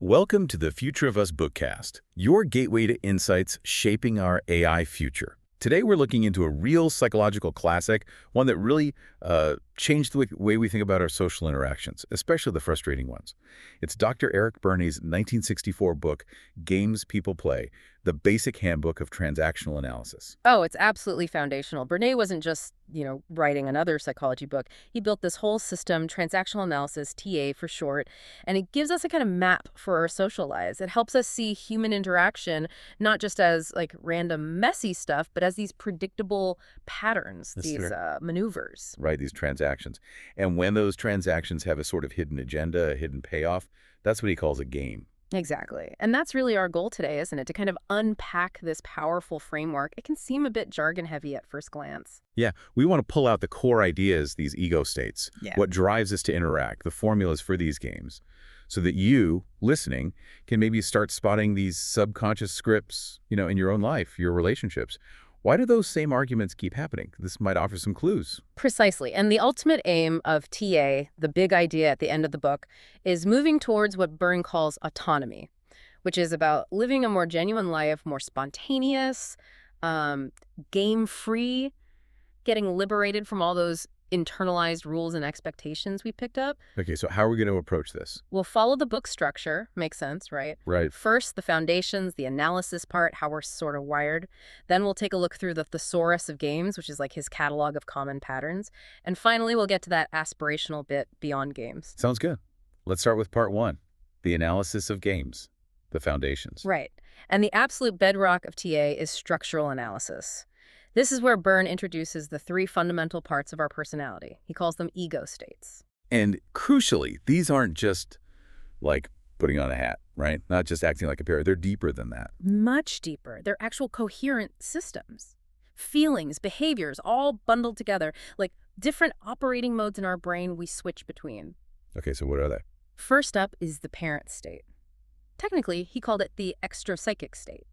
Welcome to the Future of Us Bookcast, your gateway to insights shaping our AI future. Today we're looking into a real psychological classic, one that really changed the way we think about our social interactions, especially the frustrating ones. It's Dr. Eric Berne's 1964 book, Games People Play, the basic handbook of transactional analysis. Oh, it's absolutely foundational. Berne wasn't just, writing another psychology book. He built this whole system, transactional analysis, TA for short, and it gives us a kind of map for our social lives. It helps us see human interaction not just as like random messy stuff, but as these predictable patterns, maneuvers. Right, these transactions. And when those transactions have a sort of hidden agenda, a hidden payoff, that's what he calls a game. Exactly. And that's really our goal today, isn't it? To kind of unpack this powerful framework. It can seem a bit jargon heavy at first glance. Yeah, we want to pull out the core ideas, these ego states, what drives us to interact, the formulas for these games, so that you, listening, can maybe start spotting these subconscious scripts, in your own life, your relationships. Why do those same arguments keep happening? This might offer some clues. Precisely. And the ultimate aim of TA, the big idea at the end of the book, is moving towards what Berne calls autonomy, which is about living a more genuine life, more spontaneous, game-free, getting liberated from all those internalized rules and expectations we picked up. Okay, so how are we going to approach this? We'll follow the book structure. Makes sense, right? Right. First, the foundations, the analysis part, how we're sort of wired. Then we'll take a look through the thesaurus of games, which is like his catalog of common patterns. And finally, we'll get to that aspirational bit beyond games. Sounds good. Let's start with part one, the analysis of games, the foundations. Right. And the absolute bedrock of TA is structural analysis. This is where Berne introduces the three fundamental parts of our personality. He calls them ego states. And crucially, these aren't just like putting on a hat, right? Not just acting like a parrot. They're deeper than that. Much deeper. They're actual coherent systems. Feelings, behaviors, all bundled together, like different operating modes in our brain we switch between. Okay, so what are they? First up is the parent state. Technically, he called it the extrapsychic state.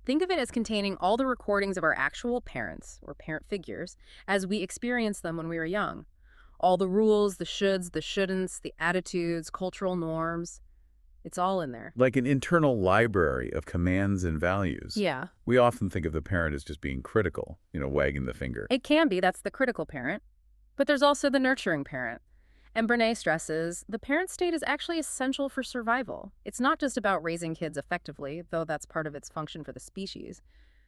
Think of it as containing all the recordings of our actual parents, or parent figures, as we experienced them when we were young. All the rules, the shoulds, the shouldn'ts, the attitudes, cultural norms. It's all in there. Like an internal library of commands and values. Yeah. We often think of the parent as just being critical, wagging the finger. It can be. That's the critical parent. But there's also the nurturing parent. And Berne stresses, the parent state is actually essential for survival. It's not just about raising kids effectively, though that's part of its function for the species.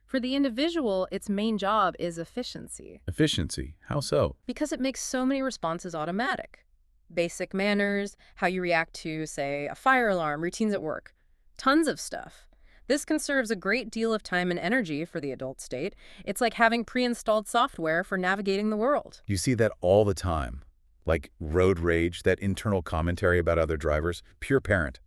For the individual, its main job is efficiency. Efficiency? How so? Because it makes so many responses automatic. Basic manners, how you react to, say, a fire alarm, routines at work. Tons of stuff. This conserves a great deal of time and energy for the adult state. It's like having pre-installed software for navigating the world. You see that all the time. Like road rage, that internal commentary about other drivers, pure parent.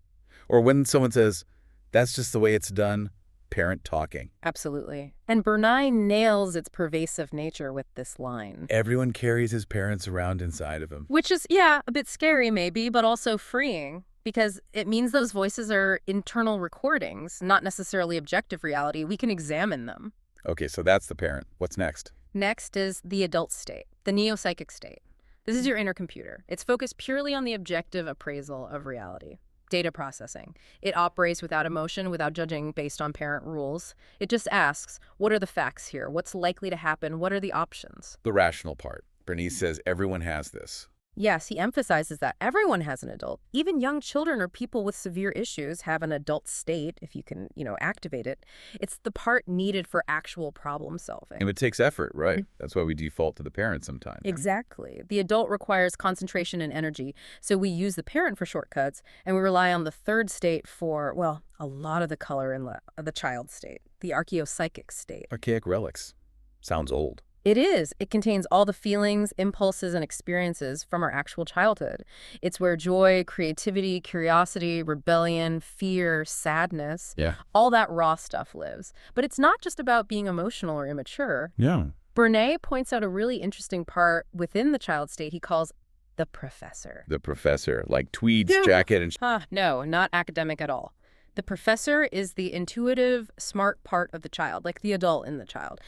Or when someone says, that's just the way it's done, parent talking. Absolutely. And Berne nails its pervasive nature with this line. Everyone carries his parents around inside of him. Which is, a bit scary maybe, but also freeing. Because it means those voices are internal recordings, not necessarily objective reality. We can examine them. Okay, so that's the parent. What's next? Next is the adult state, the neo-psychic state. This is your inner computer. It's focused purely on the objective appraisal of reality. Data processing. It operates without emotion, without judging based on parent rules. It just asks, what are the facts here? What's likely to happen? What are the options? The rational part. Bernice says everyone has this. Yes, he emphasizes that everyone has an adult. Even young children or people with severe issues have an adult state, if you can, activate it. It's the part needed for actual problem solving. And it takes effort, right? That's why we default to the parent sometimes. Exactly. The adult requires concentration and energy, so we use the parent for shortcuts, and we rely on the third state for, well, a lot of the color in the child state, the archaeopsychic state. Archaic relics. Sounds old. It is. It contains all the feelings, impulses, and experiences from our actual childhood. It's where joy, creativity, curiosity, rebellion, fear, sadness, all that raw stuff lives. But it's not just about being emotional or immature. Yeah. Berne points out a really interesting part within the child state he calls the professor. The professor, like tweeds, jacket, and... No, not academic at all. The professor is the intuitive, smart part of the child, like the adult in the child.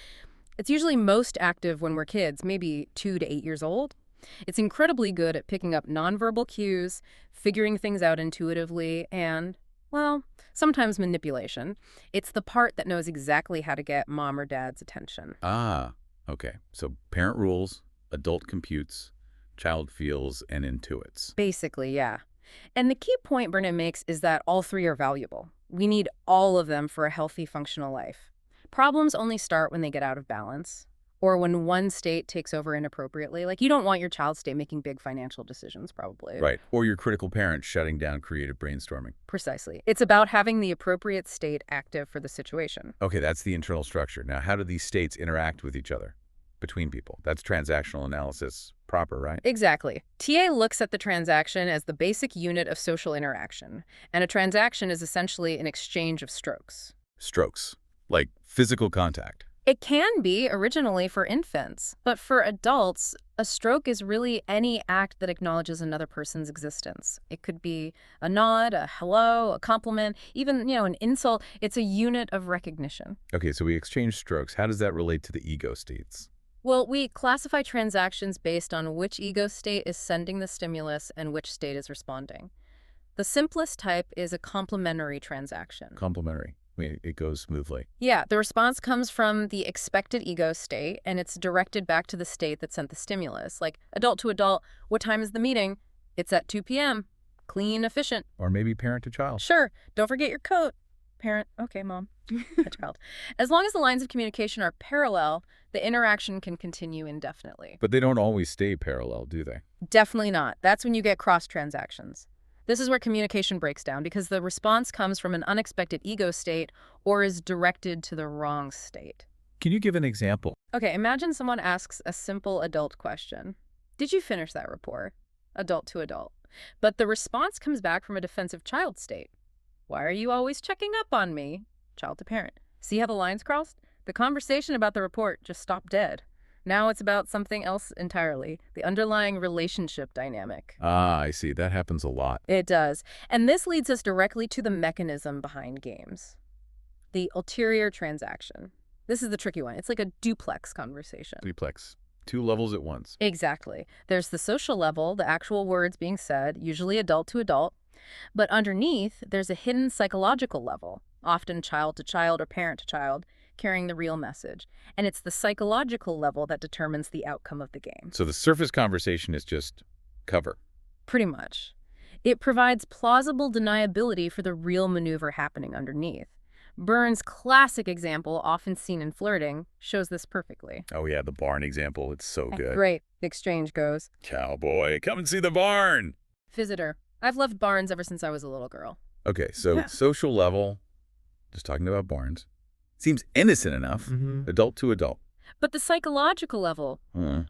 It's usually most active when we're kids, maybe 2 to 8 years old. It's incredibly good at picking up nonverbal cues, figuring things out intuitively, and Well, sometimes manipulation. It's the part that knows exactly how to get mom or dad's attention. Ah, okay. So parent rules, adult computes, child feels and intuits. Basically, yeah. And the key point Burnett makes is that all three are valuable. We need all of them for a healthy, functional life. Problems only start when they get out of balance or when one state takes over inappropriately. Like, you don't want your child state making big financial decisions, probably. Right. Or your critical parent shutting down creative brainstorming. Precisely. It's about having the appropriate state active for the situation. Okay, that's the internal structure. Now, how do these states interact with each other, between people? That's transactional analysis proper, right? Exactly. TA looks at the transaction as the basic unit of social interaction, and a transaction is essentially an exchange of strokes. Strokes, like physical contact. It can be originally for infants, but for adults, a stroke is really any act that acknowledges another person's existence. It could be a nod, a hello, a compliment, even, an insult. It's a unit of recognition. Okay, so we exchange strokes. How does that relate to the ego states? Well, we classify transactions based on which ego state is sending the stimulus and which state is responding. The simplest type is a complementary transaction. Complementary. I mean, it goes smoothly. Yeah, the response comes from the expected ego state, and it's directed back to the state that sent the stimulus. Like, adult to adult, what time is the meeting? It's at 2 p.m. Clean, efficient. Or maybe parent to child. Sure, don't forget your coat. Parent, okay, mom. A child. As long as the lines of communication are parallel, the interaction can continue indefinitely. But they don't always stay parallel, do they? Definitely not. That's when you get cross transactions. This is where communication breaks down because the response comes from an unexpected ego state or is directed to the wrong state. Can you give an example? Okay, imagine someone asks a simple adult question. Did you finish that report? Adult to adult. But the response comes back from a defensive child state. Why are you always checking up on me? Child to parent. See how the lines crossed? The conversation about the report just stopped dead. Now it's about something else entirely, the underlying relationship dynamic. Ah, I see. That happens a lot. It does. And this leads us directly to the mechanism behind games. The ulterior transaction. This is the tricky one. It's like a duplex conversation. Duplex. Two levels at once. Exactly. There's the social level, the actual words being said, usually adult to adult. But underneath, there's a hidden psychological level, often child to child or parent to child, carrying the real message. And it's the psychological level that determines the outcome of the game. So the surface conversation is just cover. Pretty much. It provides plausible deniability for the real maneuver happening underneath. Berne's classic example, often seen in flirting, shows this perfectly. Oh yeah, the barn example. It's so good. Great. The exchange goes, Cowboy, come and see the barn. visitor. I've loved barns ever since I was a little girl. Okay, so social level, just talking about barns. Seems innocent enough, adult to adult. But the psychological level,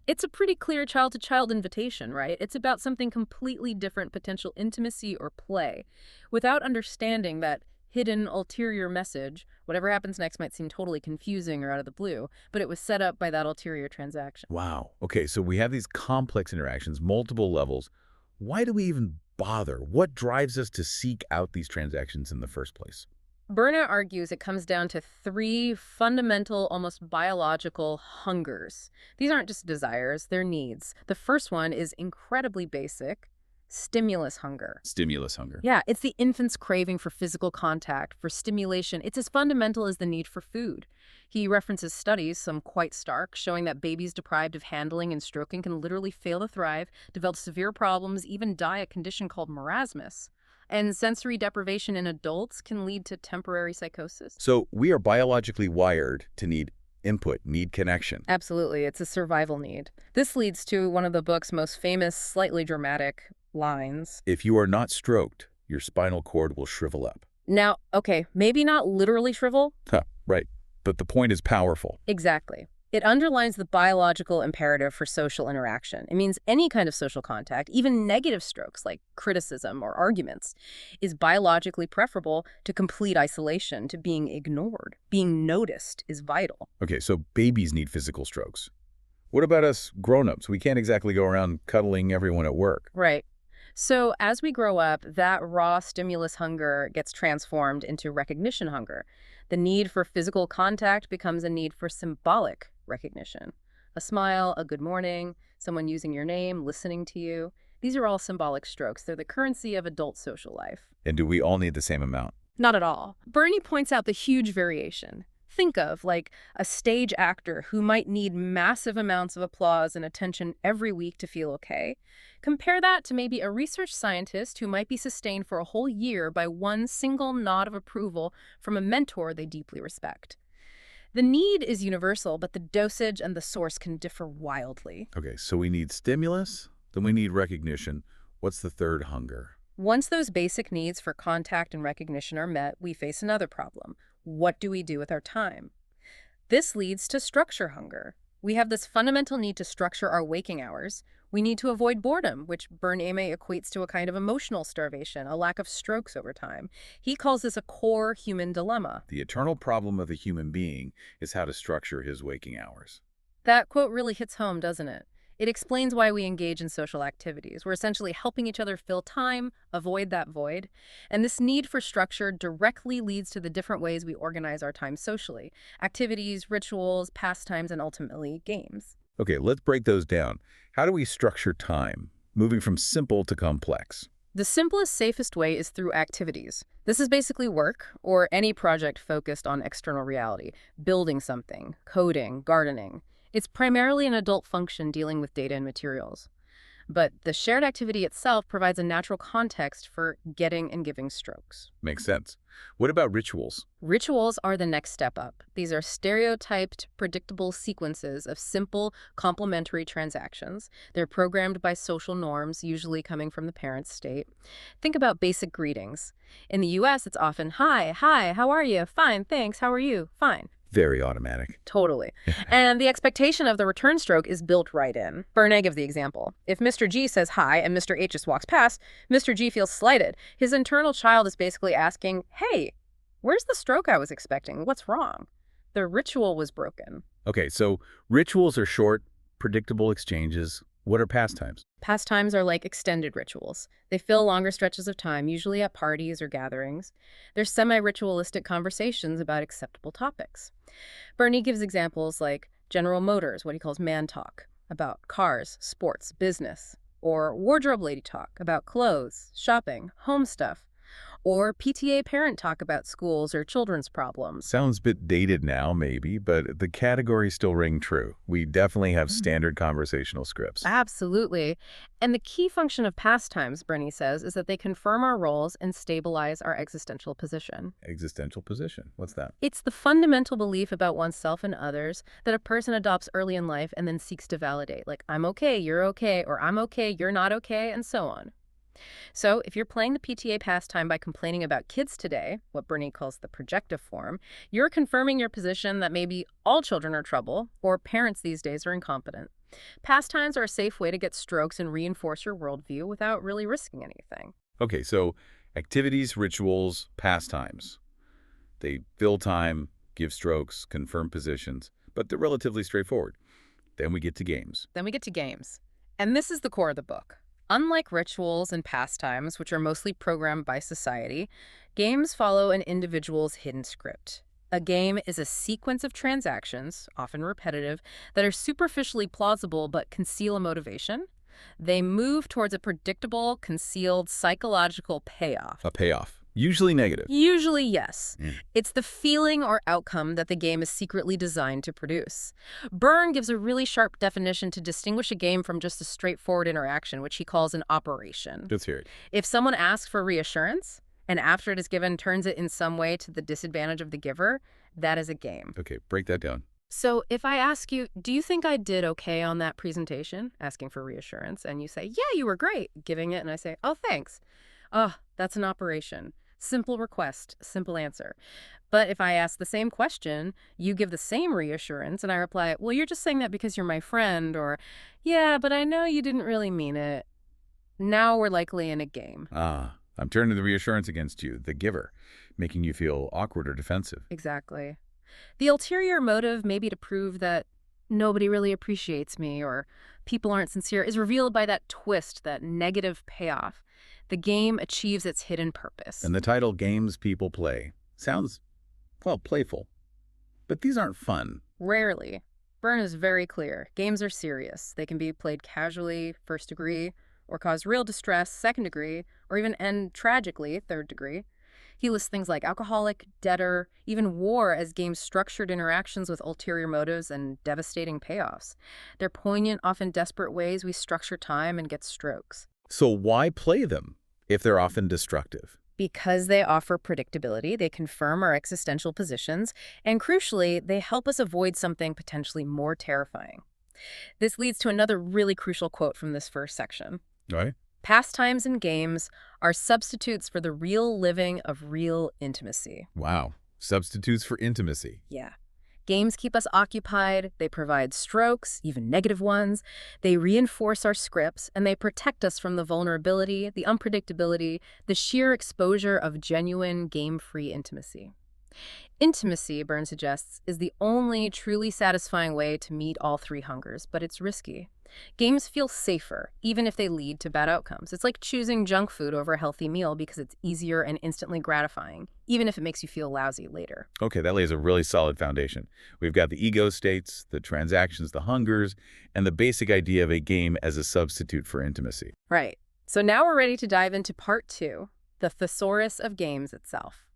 it's a pretty clear child-to-child invitation, right? It's about something completely different, potential intimacy or play. Without understanding that hidden ulterior message, whatever happens next might seem totally confusing or out of the blue, but it was set up by that ulterior transaction. Wow. Okay, so we have these complex interactions, multiple levels. Why do we even bother? What drives us to seek out these transactions in the first place? Berne argues it comes down to three fundamental, almost biological hungers. These aren't just desires, they're needs. The first one is incredibly basic, stimulus hunger. Stimulus hunger. Yeah, it's the infant's craving for physical contact, for stimulation. It's as fundamental as the need for food. He references studies, some quite stark, showing that babies deprived of handling and stroking can literally fail to thrive, develop severe problems, even die a condition called marasmus. And sensory deprivation in adults can lead to temporary psychosis. So we are biologically wired to need input, need connection. Absolutely, it's a survival need. This leads to one of the book's most famous, slightly dramatic lines. If you are not stroked, your spinal cord will shrivel up. Now, okay, maybe not literally shrivel. Right. But the point is powerful. Exactly. It underlines the biological imperative for social interaction. It means any kind of social contact, even negative strokes like criticism or arguments, is biologically preferable to complete isolation, to being ignored. Being noticed is vital. Okay, so babies need physical strokes. What about us grown-ups? We can't exactly go around cuddling everyone at work. Right. So as we grow up, that raw stimulus hunger gets transformed into recognition hunger. The need for physical contact becomes a need for symbolic recognition. A smile, a good morning, someone using your name, listening to you. These are all symbolic strokes. They're the currency of adult social life. And do we all need the same amount? Not at all. Berne points out the huge variation. Think of, like, a stage actor who might need massive amounts of applause and attention every week to feel okay. Compare that to maybe a research scientist who might be sustained for a whole year by one single nod of approval from a mentor they deeply respect. The need is universal, but the dosage and the source can differ wildly. Okay, so we need stimulus, then we need recognition. What's the third hunger? Once those basic needs for contact and recognition are met, we face another problem. What do we do with our time? This leads to structure hunger. We have this fundamental need to structure our waking hours. We need to avoid boredom, which Berne equates to a kind of emotional starvation, a lack of strokes over time. He calls this a core human dilemma. The eternal problem of the human being is how to structure his waking hours. That quote really hits home, doesn't it? It explains why we engage in social activities. We're essentially helping each other fill time, avoid that void. And this need for structure directly leads to the different ways we organize our time socially. Activities, rituals, pastimes, and ultimately games. Okay, let's break those down. How do we structure time, moving from simple to complex? The simplest, safest way is through activities. This is basically work, or any project focused on external reality, building something, coding, gardening. It's primarily an adult function dealing with data and materials. But the shared activity itself provides a natural context for getting and giving strokes. Makes sense. What about rituals? Rituals are the next step up. These are stereotyped, predictable sequences of simple, complementary transactions. They're programmed by social norms, usually coming from the parent state. Think about basic greetings. In the US, it's often, hi, how are you? Fine, thanks, how are you? Fine. Very automatic. Totally. And the expectation of the return stroke is built right in. Berne gives the example. If Mr. G says hi and Mr. H just walks past, Mr. G feels slighted. His internal child is basically asking, hey, where's the stroke I was expecting? What's wrong? The ritual was broken. Okay, so rituals are short, predictable exchanges. What are pastimes? Pastimes are like extended rituals. They fill longer stretches of time, usually at parties or gatherings. They're semi-ritualistic conversations about acceptable topics. Berne gives examples like General Motors, what he calls man talk, about cars, sports, business, or wardrobe lady talk, about clothes, shopping, home stuff, or PTA parent talk about schools or children's problems. Sounds a bit dated now, maybe, but the categories still ring true. We definitely have standard conversational scripts. Absolutely. And the key function of pastimes, Berne says, is that they confirm our roles and stabilize our existential position. Existential position. What's that? It's the fundamental belief about oneself and others that a person adopts early in life and then seeks to validate, like, I'm okay, you're okay, or I'm okay, you're not okay, and so on. So if you're playing the PTA pastime by complaining about kids today, what Berne calls the projective form, you're confirming your position that maybe all children are trouble, or parents these days are incompetent. Pastimes are a safe way to get strokes and reinforce your worldview without really risking anything. Okay, so activities, rituals, pastimes. They fill time, give strokes, confirm positions, but they're relatively straightforward. Then we get to games. And this is the core of the book. Unlike rituals and pastimes, which are mostly programmed by society, games follow an individual's hidden script. A game is a sequence of transactions, often repetitive, that are superficially plausible but conceal a motivation. They move towards a predictable, concealed psychological payoff. A payoff. Usually negative. Usually, yes. It's the feeling or outcome that the game is secretly designed to produce. Berne gives a really sharp definition to distinguish a game from just a straightforward interaction, which he calls an operation. Let's hear it. If someone asks for reassurance, and after it is given turns it in some way to the disadvantage of the giver, that is a game. Okay, break that down. So if I ask you, do you think I did okay on that presentation? Asking for reassurance, and you say, yeah, you were great, giving it, and I say, oh, thanks. Oh, that's an operation. Simple request, simple answer. But if I ask the same question, you give the same reassurance, and I reply, well, you're just saying that because you're my friend, or, yeah, but I know you didn't really mean it. Now we're likely in a game. I'm turning the reassurance against you, the giver, making you feel awkward or defensive. Exactly. The ulterior motive, maybe to prove that nobody really appreciates me or people aren't sincere, is revealed by that twist, that negative payoff. The game achieves its hidden purpose. And the title, Games People Play, sounds, well, playful. But these aren't fun. Rarely. Berne is very clear. Games are serious. They can be played casually, first degree, or cause real distress, second degree, or even end tragically, third degree. He lists things like alcoholic, debtor, even war as games' structured interactions with ulterior motives and devastating payoffs. They're poignant, often desperate ways we structure time and get strokes. So why play them if they're often destructive? Because they offer predictability, they confirm our existential positions, and crucially, they help us avoid something potentially more terrifying. This leads to another really crucial quote from this first section. Right? Pastimes and games are substitutes for the real living of real intimacy. Wow. Substitutes for intimacy. Yeah. Games keep us occupied, they provide strokes, even negative ones, they reinforce our scripts, and they protect us from the vulnerability, the unpredictability, the sheer exposure of genuine game-free intimacy. Intimacy, Berne suggests, is the only truly satisfying way to meet all three hungers, but it's risky. Games feel safer, even if they lead to bad outcomes. It's like choosing junk food over a healthy meal because it's easier and instantly gratifying, even if it makes you feel lousy later. Okay, that lays a really solid foundation. We've got the ego states, the transactions, the hungers, and the basic idea of a game as a substitute for intimacy. Right. So now we're ready to dive into part 2, the thesaurus of games itself.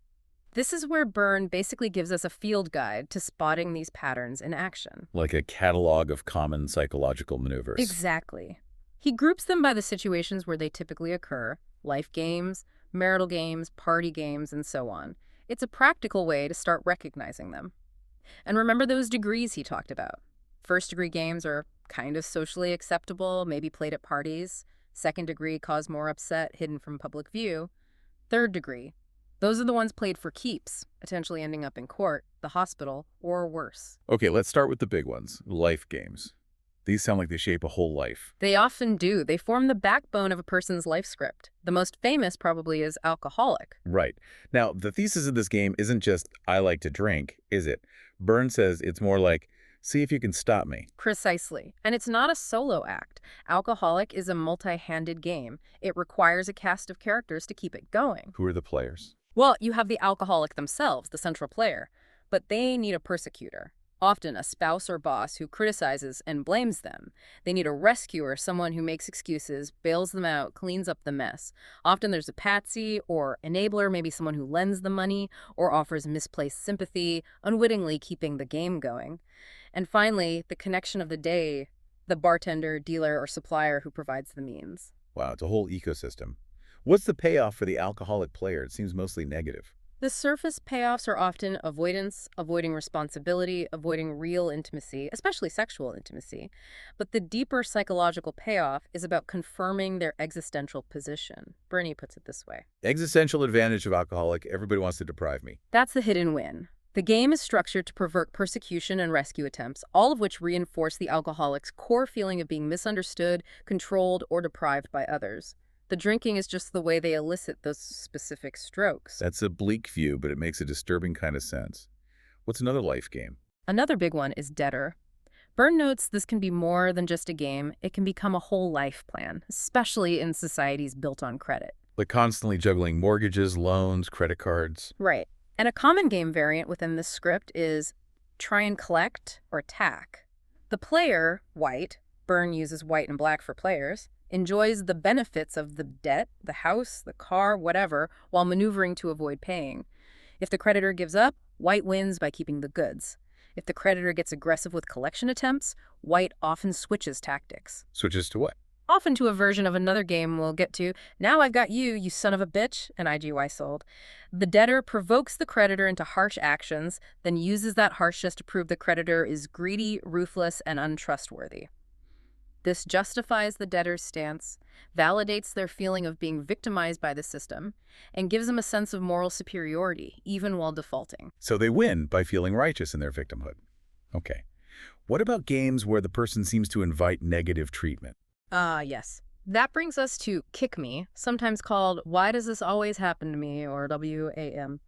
This is where Berne basically gives us a field guide to spotting these patterns in action. Like a catalog of common psychological maneuvers. Exactly. He groups them by the situations where they typically occur: life games, marital games, party games, and so on. It's a practical way to start recognizing them. And remember those degrees he talked about. First-degree games are kind of socially acceptable, maybe played at parties. Second degree cause more upset, hidden from public view. Third degree, those are the ones played for keeps, potentially ending up in court, the hospital, or worse. Okay, let's start with the big ones, life games. These sound like they shape a whole life. They often do. They form the backbone of a person's life script. The most famous probably is alcoholic. Right. Now, the thesis of this game isn't just, I like to drink, is it? Berne says it's more like, see if you can stop me. Precisely. And it's not a solo act. Alcoholic is a multi-handed game. It requires a cast of characters to keep it going. Who are the players? Well, you have the alcoholic themselves, the central player, but they need a persecutor, often a spouse or boss who criticizes and blames them. They need a rescuer, someone who makes excuses, bails them out, cleans up the mess. Often there's a patsy or enabler, maybe someone who lends the money or offers misplaced sympathy, unwittingly keeping the game going. And finally, the connection of the day, the bartender, dealer, or supplier who provides the means. Wow, it's a whole ecosystem. What's the payoff for the alcoholic player? It seems mostly negative. The surface payoffs are often avoidance, avoiding responsibility, avoiding real intimacy, especially sexual intimacy. But the deeper psychological payoff is about confirming their existential position. Berne puts it this way. Existential advantage of alcoholic, everybody wants to deprive me. That's the hidden win. The game is structured to pervert persecution and rescue attempts, all of which reinforce the alcoholic's core feeling of being misunderstood, controlled, or deprived by others. The drinking is just the way they elicit those specific strokes. That's a bleak view, but it makes a disturbing kind of sense. What's another life game? Another big one is debtor. Berne notes this can be more than just a game. It can become a whole life plan, especially in societies built on credit. Like constantly juggling mortgages, loans, credit cards. Right. And a common game variant within this script is try and collect or tack. The player, white, Berne uses white and black for players, enjoys the benefits of the debt, the house, the car, whatever, while maneuvering to avoid paying. If the creditor gives up, white wins by keeping the goods. If the creditor gets aggressive with collection attempts, white often switches tactics. Switches to what? Often to a version of another game we'll get to. Now I've got you, you son of a bitch, and IGY sold. The debtor provokes the creditor into harsh actions, then uses that harshness to prove the creditor is greedy, ruthless, and untrustworthy. This justifies the debtor's stance, validates their feeling of being victimized by the system, and gives them a sense of moral superiority, even while defaulting. So they win by feeling righteous in their victimhood. Okay. What about games where the person seems to invite negative treatment? Yes. That brings us to Kick Me, sometimes called Why Does This Always Happen to Me, or WAM.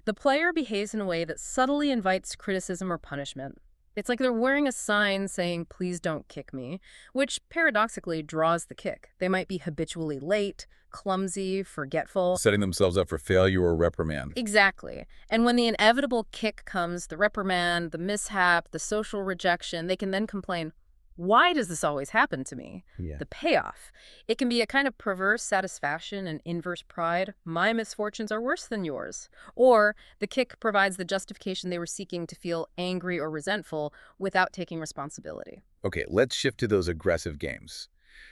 The player behaves in a way that subtly invites criticism or punishment. It's like they're wearing a sign saying, please don't kick me, which paradoxically draws the kick. They might be habitually late, clumsy, forgetful. Setting themselves up for failure or reprimand. Exactly. And when the inevitable kick comes, the reprimand, the mishap, the social rejection, they can then complain, Why does this always happen to me? Yeah. The payoff. It can be a kind of perverse satisfaction and inverse pride. My misfortunes are worse than yours. Or the kick provides the justification they were seeking to feel angry or resentful without taking responsibility. Okay, let's shift to those aggressive games.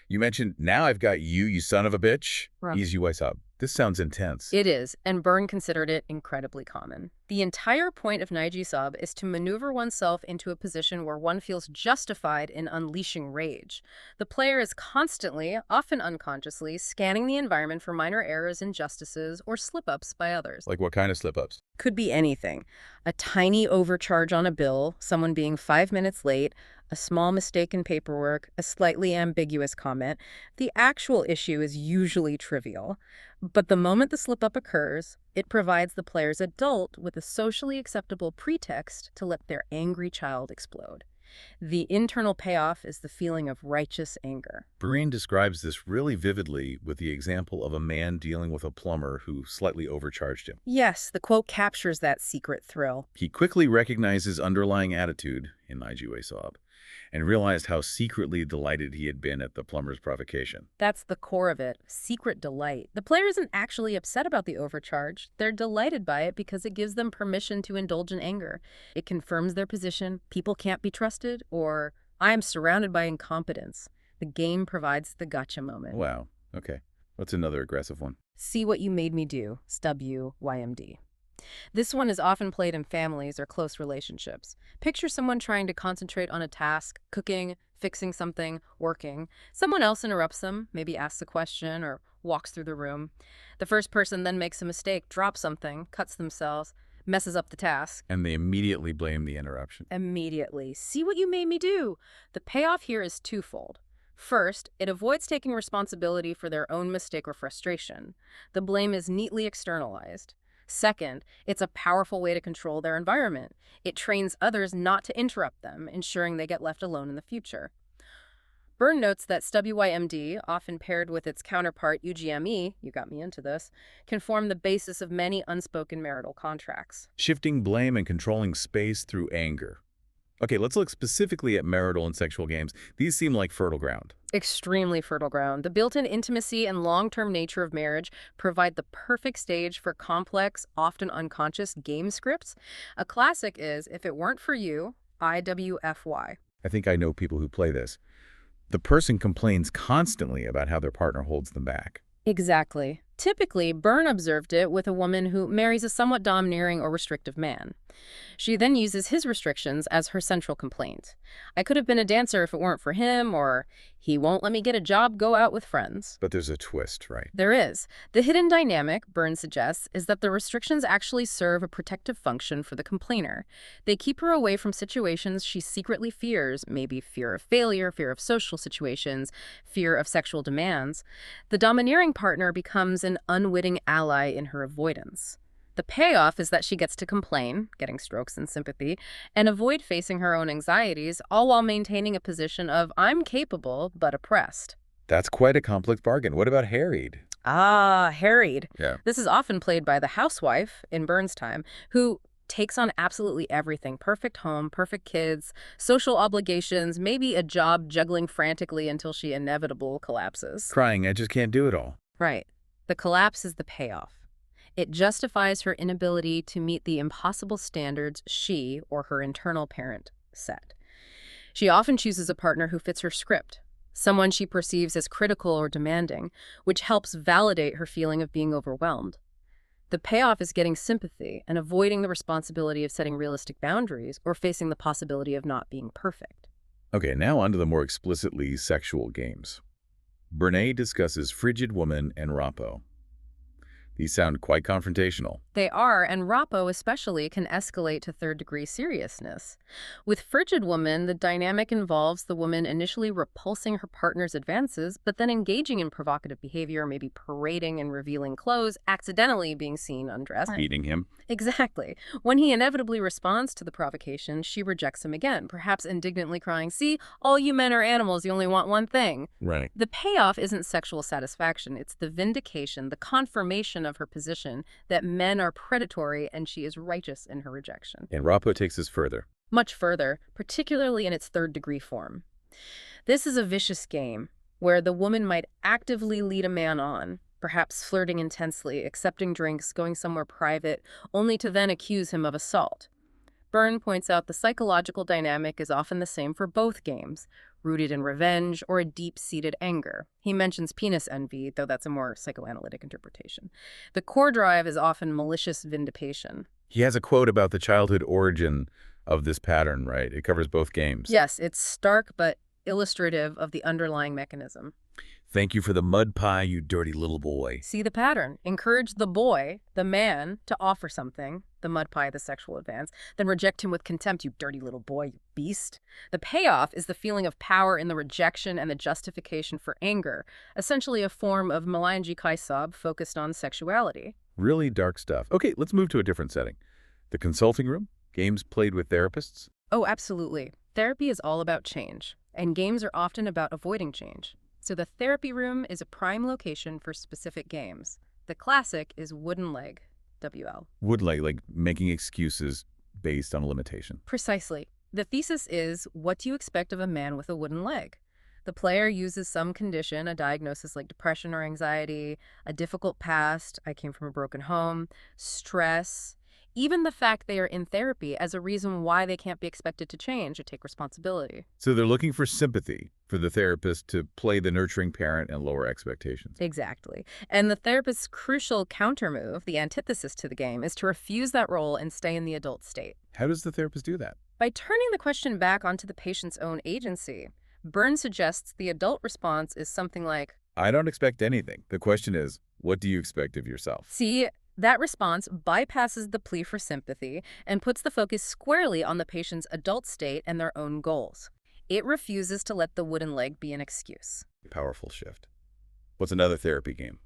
You mentioned, now I've got you, you son of a bitch. Right. Easy Wise Up. This sounds intense. It is, and Berne considered it incredibly common. The entire point of Naiji Sub is to maneuver oneself into a position where one feels justified in unleashing rage. The player is constantly, often unconsciously, scanning the environment for minor errors, injustices, or slip-ups by others. Like what kind of slip-ups? Could be anything. A tiny overcharge on a bill, someone being 5 minutes late, a small mistake in paperwork, a slightly ambiguous comment. The actual issue is usually trivial. But the moment the slip-up occurs, it provides the player's adult with a socially acceptable pretext to let their angry child explode. The internal payoff is the feeling of righteous anger. Berne describes this really vividly with the example of a man dealing with a plumber who slightly overcharged him. Yes, the quote captures that secret thrill. He quickly recognized his underlying attitude in Naiji Sob and realized how secretly delighted he had been at the plumber's provocation. That's the core of it, secret delight. The player isn't actually upset about the overcharge. They're delighted by it because it gives them permission to indulge in anger. It confirms their position, people can't be trusted, or I am surrounded by incompetence. The game provides the gotcha moment. Wow. Okay. What's another aggressive one? See what you made me do, SWYMD. This one is often played in families or close relationships. Picture someone trying to concentrate on a task, cooking, fixing something, working. Someone else interrupts them, maybe asks a question or walks through the room. The first person then makes a mistake, drops something, cuts themselves, messes up the task. And they immediately blame the interruption. Immediately. See what you made me do. The payoff here is twofold. First, it avoids taking responsibility for their own mistake or frustration. The blame is neatly externalized. Second, it's a powerful way to control their environment. It trains others not to interrupt them, ensuring they get left alone in the future. Berne notes that WYMD, often paired with its counterpart UGME, you got me into this, can form the basis of many unspoken marital contracts. Shifting blame and controlling space through anger. Okay, let's look specifically at marital and sexual games. These seem like fertile ground. Extremely fertile ground. The built-in intimacy and long-term nature of marriage provide the perfect stage for complex, often unconscious game scripts. A classic is, if it weren't for you, IWFY. I think I know people who play this. The person complains constantly about how their partner holds them back. Exactly. Typically, Berne observed it with a woman who marries a somewhat domineering or restrictive man. She then uses his restrictions as her central complaint. I could have been a dancer if it weren't for him, or he won't let me get a job, go out with friends. But there's a twist, right? There is. The hidden dynamic, Berne suggests, is that the restrictions actually serve a protective function for the complainer. They keep her away from situations she secretly fears, maybe fear of failure, fear of social situations, fear of sexual demands. The domineering partner becomes an unwitting ally in her avoidance. The payoff is that she gets to complain, getting strokes in sympathy, and avoid facing her own anxieties, all while maintaining a position of I'm capable but oppressed. That's quite a complex bargain. What about harried? Ah, harried. Yeah. This is often played by the housewife in Berne's time, who takes on absolutely everything. Perfect home, perfect kids, social obligations, maybe a job, juggling frantically until she inevitably collapses. Crying, I just can't do it all. Right. The collapse is the payoff. It justifies her inability to meet the impossible standards she or her internal parent set. She often chooses a partner who fits her script, someone she perceives as critical or demanding, which helps validate her feeling of being overwhelmed. The payoff is getting sympathy and avoiding the responsibility of setting realistic boundaries or facing the possibility of not being perfect. Okay, now on to the more explicitly sexual games. Berne discusses Frigid Woman and Rappo. These sound quite confrontational. They are, and Rappo especially can escalate to third-degree seriousness. With Frigid Woman, the dynamic involves the woman initially repulsing her partner's advances, but then engaging in provocative behavior, maybe parading and revealing clothes, accidentally being seen undressed. Beating him. Exactly. When he inevitably responds to the provocation, she rejects him again, perhaps indignantly crying, "See, all you men are animals, you only want one thing." Right. The payoff isn't sexual satisfaction, it's the vindication, the confirmation of her position that men are predatory and she is righteous in her rejection. And Rappo takes us further. Much further, particularly in its third-degree form. This is a vicious game where the woman might actively lead a man on, perhaps flirting intensely, accepting drinks, going somewhere private, only to then accuse him of assault. Berne points out the psychological dynamic is often the same for both games, rooted in revenge or a deep-seated anger. He mentions penis envy, though that's a more psychoanalytic interpretation. The core drive is often malicious vindication. He has a quote about the childhood origin of this pattern, right? It covers both games. Yes, it's stark but illustrative of the underlying mechanism. Thank you for the mud pie, you dirty little boy. See the pattern. Encourage the boy, the man, to offer something, the mud pie, the sexual advance, then reject him with contempt, you dirty little boy, you beast. The payoff is the feeling of power in the rejection and the justification for anger, essentially a form of Melange Kaisab focused on sexuality. Really dark stuff. Okay, let's move to a different setting. The consulting room, games played with therapists. Oh, absolutely. Therapy is all about change, and games are often about avoiding change. So the therapy room is a prime location for specific games. The classic is Wooden Leg, WL. Would like making excuses based on a limitation. Precisely. The thesis is, what do you expect of a man with a wooden leg? The player uses some condition, a diagnosis like depression or anxiety, a difficult past, I came from a broken home, stress, even the fact they are in therapy as a reason why they can't be expected to change or take responsibility. So they're looking for sympathy for the therapist to play the nurturing parent and lower expectations. Exactly. And the therapist's crucial countermove, the antithesis to the game, is to refuse that role and stay in the adult state. How does the therapist do that? By turning the question back onto the patient's own agency, Berne suggests the adult response is something like, I don't expect anything. The question is, what do you expect of yourself? see, that response bypasses the plea for sympathy and puts the focus squarely on the patient's adult state and their own goals. It refuses to let the wooden leg be an excuse. Powerful shift. What's another therapy game?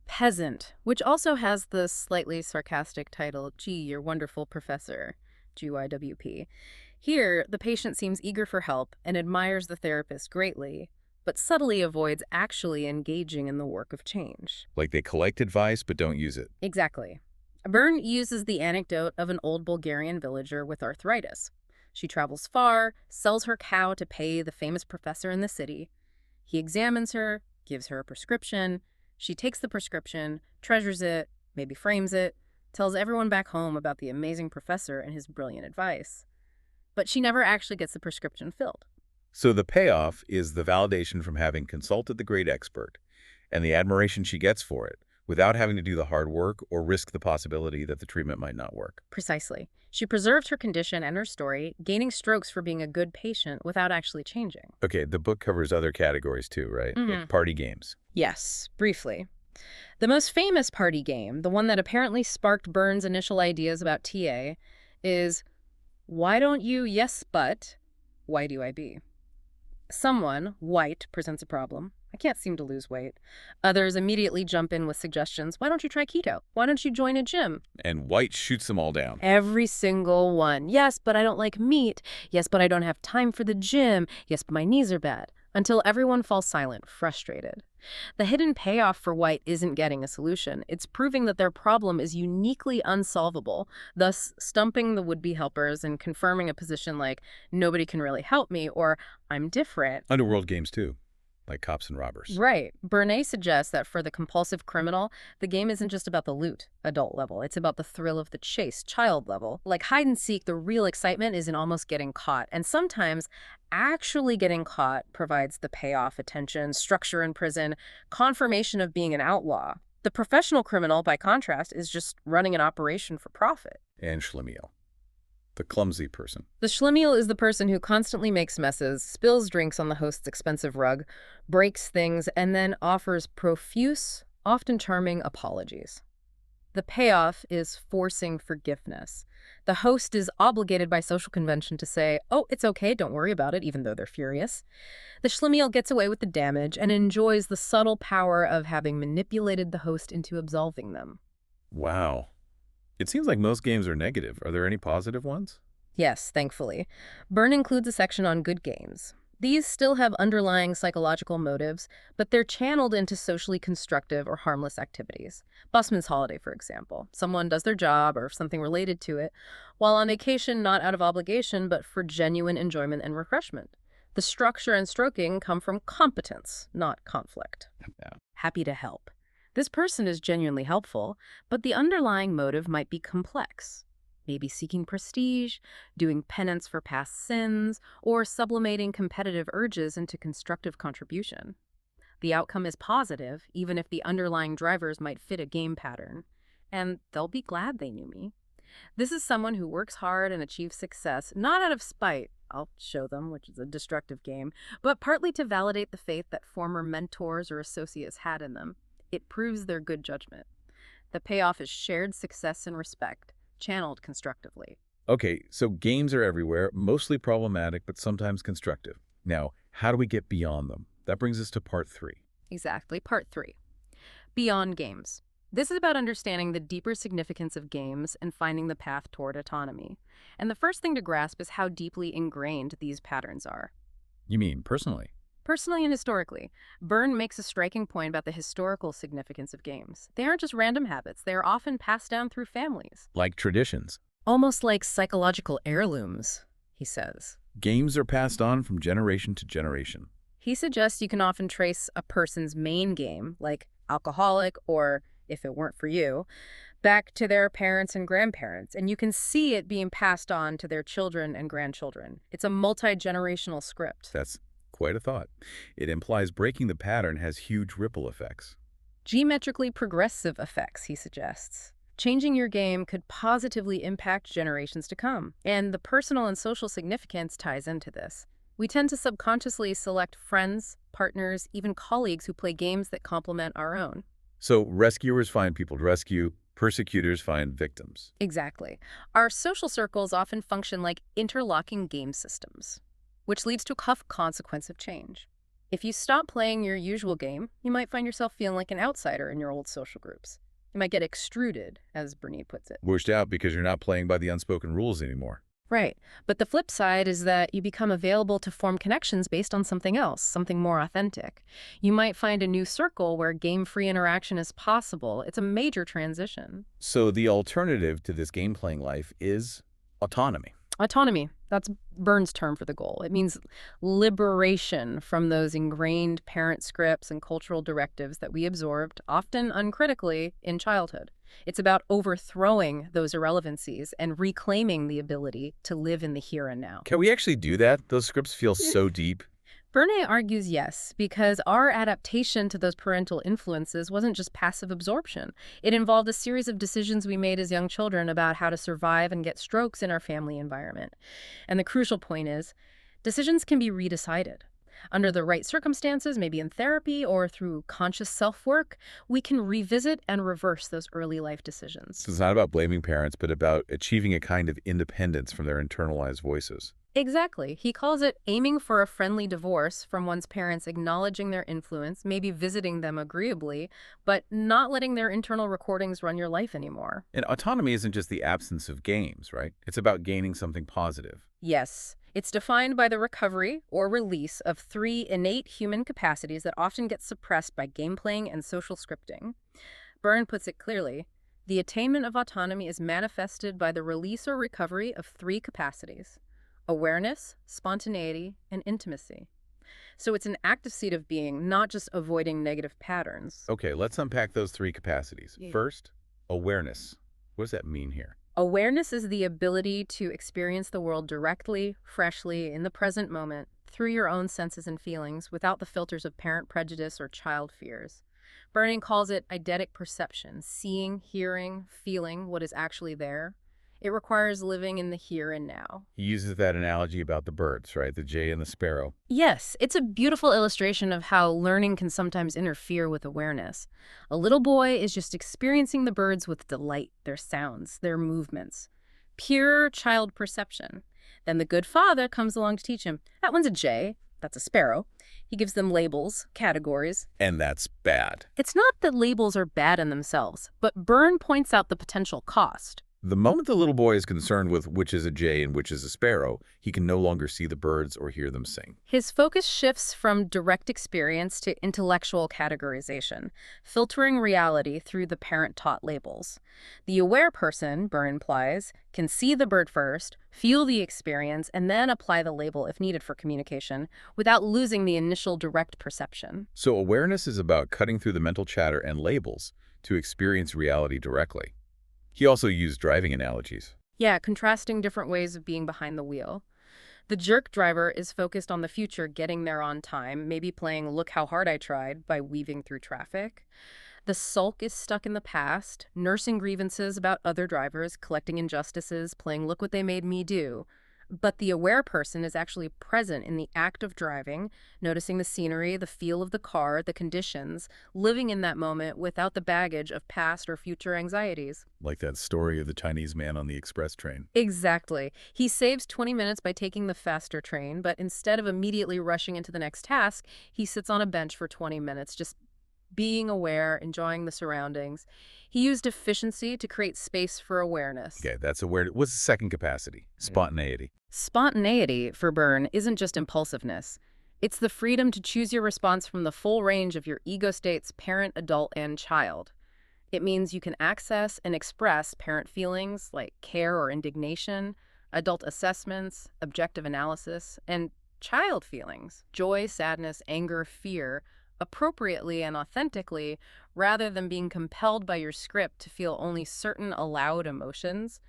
Peasant, which also has the slightly sarcastic title, Gee, You're Wonderful Professor, GYWP. Here, the patient seems eager for help and admires the therapist greatly, but subtly avoids actually engaging in the work of change. Like they collect advice but don't use it. Exactly. Berne uses the anecdote of an old Bulgarian villager with arthritis. She travels far, sells her cow to pay the famous professor in the city. He examines her, gives her a prescription. She takes the prescription, treasures it, maybe frames it, tells everyone back home about the amazing professor and his brilliant advice. But she never actually gets the prescription filled. So the payoff is the validation from having consulted the great expert and the admiration she gets for it without having to do the hard work or risk the possibility that the treatment might not work. Precisely. She preserved her condition and her story, gaining strokes for being a good patient without actually changing. Okay, the book covers other categories too, right? Like party games. Yes, briefly. The most famous party game, the one that apparently sparked Berne's initial ideas about TA, is Why Don't You Yes But Why Do I Be? Someone, white, presents a problem. I can't seem to lose weight. Others immediately jump in with suggestions. Why don't you try keto? Why don't you join a gym? And white shoots them all down. Every single one. Yes, but I don't like meat. Yes, but I don't have time for the gym. Yes, but my knees are bad. Until everyone falls silent, frustrated. The hidden payoff for white isn't getting a solution. It's proving that their problem is uniquely unsolvable, thus stumping the would-be helpers and confirming a position like, nobody can really help me, or I'm different. Underworld games too, like cops and robbers. Right. Berne suggests that for the compulsive criminal, the game isn't just about the loot, adult level. It's about the thrill of the chase, child level. Like hide and seek, the real excitement is in almost getting caught. And sometimes actually getting caught provides the payoff, attention, structure in prison, confirmation of being an outlaw. The professional criminal, by contrast, is just running an operation for profit. And Schlemiel, the clumsy person. The Schlemiel is the person who constantly makes messes, spills drinks on the host's expensive rug, breaks things, and then offers profuse, often charming apologies. The payoff is forcing forgiveness. The host is obligated by social convention to say, oh, it's okay, don't worry about it, even though they're furious. The Schlemiel gets away with the damage and enjoys the subtle power of having manipulated the host into absolving them. Wow. It seems like most games are negative. Are there any positive ones? Yes, thankfully. Berne includes a section on good games. These still have underlying psychological motives, but they're channeled into socially constructive or harmless activities. Busman's Holiday, for example. Someone does their job or something related to it, while on vacation not out of obligation, but for genuine enjoyment and refreshment. The structure and stroking come from competence, not conflict. Yeah. Happy to help. This person is genuinely helpful, but the underlying motive might be complex. Maybe seeking prestige, doing penance for past sins, or sublimating competitive urges into constructive contribution. The outcome is positive, even if the underlying drivers might fit a game pattern. And they'll be glad they knew me. This is someone who works hard and achieves success, not out of spite, I'll show them, which is a destructive game, but partly to validate the faith that former mentors or associates had in them. It proves their good judgment. The payoff is shared success and respect, channeled constructively. Okay, so games are everywhere, mostly problematic, but sometimes constructive. Now, how do we get beyond them? That brings us to part 3. Exactly. Part 3. Beyond games. This is about understanding the deeper significance of games and finding the path toward autonomy. And the first thing to grasp is how deeply ingrained these patterns are. You mean personally? Personally and historically, Berne makes a striking point about the historical significance of games. They aren't just random habits. They are often passed down through families. Like traditions. Almost like psychological heirlooms, he says. Games are passed on from generation to generation. He suggests you can often trace a person's main game, like alcoholic or if it weren't for you, back to their parents and grandparents, and you can see it being passed on to their children and grandchildren. It's a multi-generational script. That's quite a thought. It implies breaking the pattern has huge ripple effects. Geometrically progressive effects, he suggests. Changing your game could positively impact generations to come, and the personal and social significance ties into this. We tend to subconsciously select friends, partners, even colleagues who play games that complement our own. So rescuers find people to rescue, persecutors find victims. Exactly. Our social circles often function like interlocking game systems, which leads to a tough consequence of change. If you stop playing your usual game, you might find yourself feeling like an outsider in your old social groups. You might get extruded, as Berne puts it. Pushed out because you're not playing by the unspoken rules anymore. Right. But the flip side is that you become available to form connections based on something else, something more authentic. You might find a new circle where game-free interaction is possible. It's a major transition. So the alternative to this game-playing life is autonomy. Autonomy. That's Berne's term for the goal. It means liberation from those ingrained parent scripts and cultural directives that we absorbed, often uncritically, in childhood. It's about overthrowing those irrelevancies and reclaiming the ability to live in the here and now. Can we actually do that? Those scripts feel so deep. Berne argues yes, because our adaptation to those parental influences wasn't just passive absorption. It involved a series of decisions we made as young children about how to survive and get strokes in our family environment. And the crucial point is, decisions can be redecided. Under the right circumstances, maybe in therapy or through conscious self-work, we can revisit and reverse those early life decisions. So it's not about blaming parents, but about achieving a kind of independence from their internalized voices. Exactly. He calls it aiming for a friendly divorce from one's parents, acknowledging their influence, maybe visiting them agreeably, but not letting their internal recordings run your life anymore. And autonomy isn't just the absence of games, right? It's about gaining something positive. Yes. It's defined by the recovery or release of 3 innate human capacities that often get suppressed by game playing and social scripting. Berne puts it clearly, the attainment of autonomy is manifested by the release or recovery of 3 capacities: awareness, spontaneity, and intimacy. So it's an active state of being, not just avoiding negative patterns. Okay, let's unpack those 3 capacities. Yeah. First, awareness. What does that mean here? Awareness is the ability to experience the world directly, freshly, in the present moment, through your own senses and feelings, without the filters of parent prejudice or child fears. Berne calls it eidetic perception, seeing, hearing, feeling what is actually there. It requires living in the here and now. He uses that analogy about the birds, right? The jay and the sparrow. Yes, it's a beautiful illustration of how learning can sometimes interfere with awareness. A little boy is just experiencing the birds with delight, their sounds, their movements. Pure child perception. Then the good father comes along to teach him, that one's a jay, that's a sparrow. He gives them labels, categories. And that's bad. It's not that labels are bad in themselves, but Berne points out the potential cost. The moment the little boy is concerned with which is a jay and which is a sparrow, he can no longer see the birds or hear them sing. His focus shifts from direct experience to intellectual categorization, filtering reality through the parent-taught labels. The aware person, Berne implies, can see the bird first, feel the experience, and then apply the label if needed for communication, without losing the initial direct perception. So awareness is about cutting through the mental chatter and labels to experience reality directly. He also used driving analogies. Yeah, contrasting different ways of being behind the wheel. The jerk driver is focused on the future, getting there on time, maybe playing "Look How Hard I Tried" by weaving through traffic. The sulk is stuck in the past, nursing grievances about other drivers, collecting injustices, playing "Look What They Made Me Do." But the aware person is actually present in the act of driving, noticing the scenery, the feel of the car, the conditions, living in that moment without the baggage of past or future anxieties. Like that story of the Chinese man on the express train. Exactly. He saves 20 minutes by taking the faster train, but instead of immediately rushing into the next task, he sits on a bench for 20 minutes, just being aware, enjoying the surroundings. He used efficiency to create space for awareness. Okay, that's awareness. What's the second capacity? Spontaneity. Spontaneity, for Berne, isn't just impulsiveness. It's the freedom to choose your response from the full range of your ego states, parent, adult, and child. It means you can access and express parent feelings like care or indignation, adult assessments, objective analysis, and child feelings, joy, sadness, anger, fear, appropriately and authentically, rather than being compelled by your script to feel only certain allowed emotions.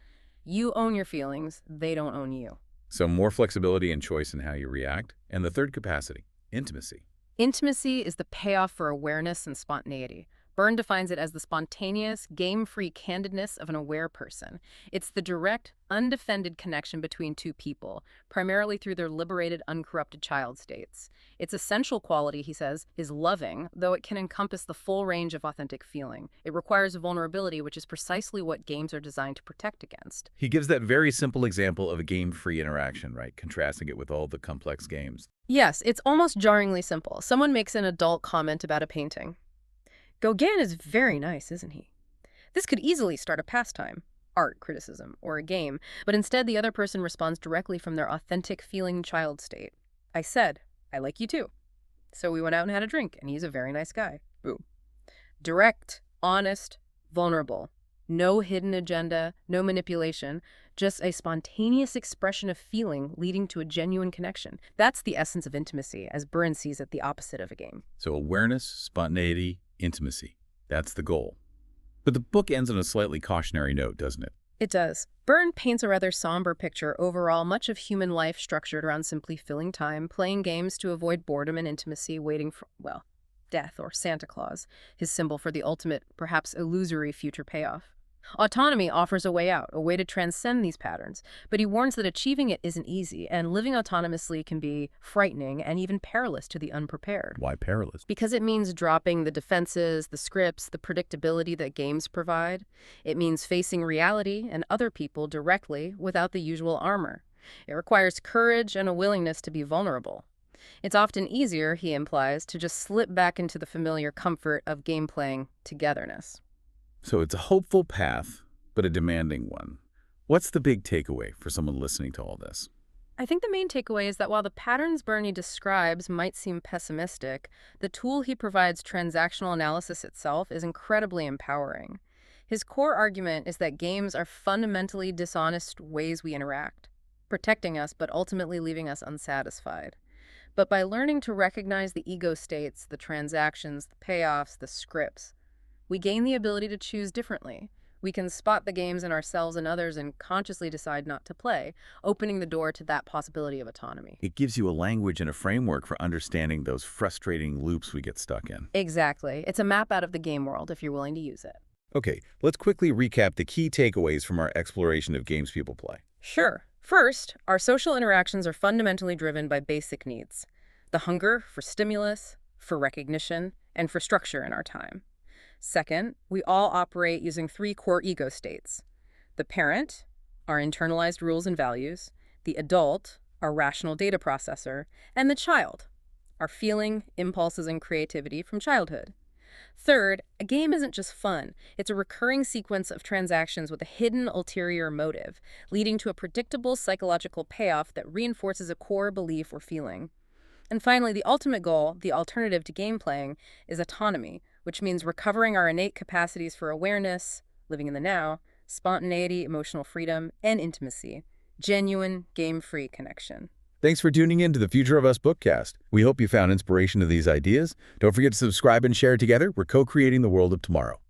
You own your feelings, they don't own you. So more flexibility and choice in how you react. And the third capacity, intimacy. Intimacy is the payoff for awareness and spontaneity. Berne defines it as the spontaneous, game-free candidness of an aware person. It's the direct, undefended connection between two people, primarily through their liberated, uncorrupted child states. Its essential quality, he says, is loving, though it can encompass the full range of authentic feeling. It requires vulnerability, which is precisely what games are designed to protect against. He gives that very simple example of a game-free interaction, right? Contrasting it with all the complex games. Yes, it's almost jarringly simple. Someone makes an adult comment about a painting. Gauguin is very nice, isn't he? This could easily start a pastime, art criticism, or a game, but instead the other person responds directly from their authentic feeling child state. I said, I like you too. So we went out and had a drink, and he's a very nice guy. Boom. Direct, honest, vulnerable. No hidden agenda, no manipulation, just a spontaneous expression of feeling leading to a genuine connection. That's the essence of intimacy, as Berne sees it, the opposite of a game. So awareness, spontaneity, intimacy. That's the goal. But the book ends on a slightly cautionary note, doesn't it? It does. Berne paints a rather somber picture overall, much of human life structured around simply filling time, playing games to avoid boredom and intimacy, waiting for, well, death or Santa Claus, his symbol for the ultimate, perhaps illusory future payoff. Autonomy offers a way out, a way to transcend these patterns, but he warns that achieving it isn't easy, and living autonomously can be frightening and even perilous to the unprepared. Why perilous? Because it means dropping the defenses, the scripts, the predictability that games provide. It means facing reality and other people directly without the usual armor. It requires courage and a willingness to be vulnerable. It's often easier, he implies, to just slip back into the familiar comfort of game-playing togetherness. So it's a hopeful path, but a demanding one. What's the big takeaway for someone listening to all this? I think the main takeaway is that while the patterns Berne describes might seem pessimistic, the tool he provides, transactional analysis itself, is incredibly empowering. His core argument is that games are fundamentally dishonest ways we interact, protecting us but ultimately leaving us unsatisfied. But by learning to recognize the ego states, the transactions, the payoffs, the scripts, we gain the ability to choose differently. We can spot the games in ourselves and others and consciously decide not to play, opening the door to that possibility of autonomy. It gives you a language and a framework for understanding those frustrating loops we get stuck in. Exactly. It's a map out of the game world if you're willing to use it. Okay, let's quickly recap the key takeaways from our exploration of games people play. Sure. First, our social interactions are fundamentally driven by basic needs: the hunger for stimulus, for recognition, and for structure in our time. Second, we all operate using three core ego states: the parent, our internalized rules and values; the adult, our rational data processor; and the child, our feeling, impulses, and creativity from childhood. Third, a game isn't just fun. It's a recurring sequence of transactions with a hidden ulterior motive, leading to a predictable psychological payoff that reinforces a core belief or feeling. And finally, the ultimate goal, the alternative to game playing, is autonomy, which means recovering our innate capacities for awareness, living in the now, spontaneity, emotional freedom, and intimacy. Genuine, game-free connection. Thanks for tuning in to the Future of Us Bookcast. We hope you found inspiration to these ideas. Don't forget to subscribe and share together. We're co-creating the world of tomorrow.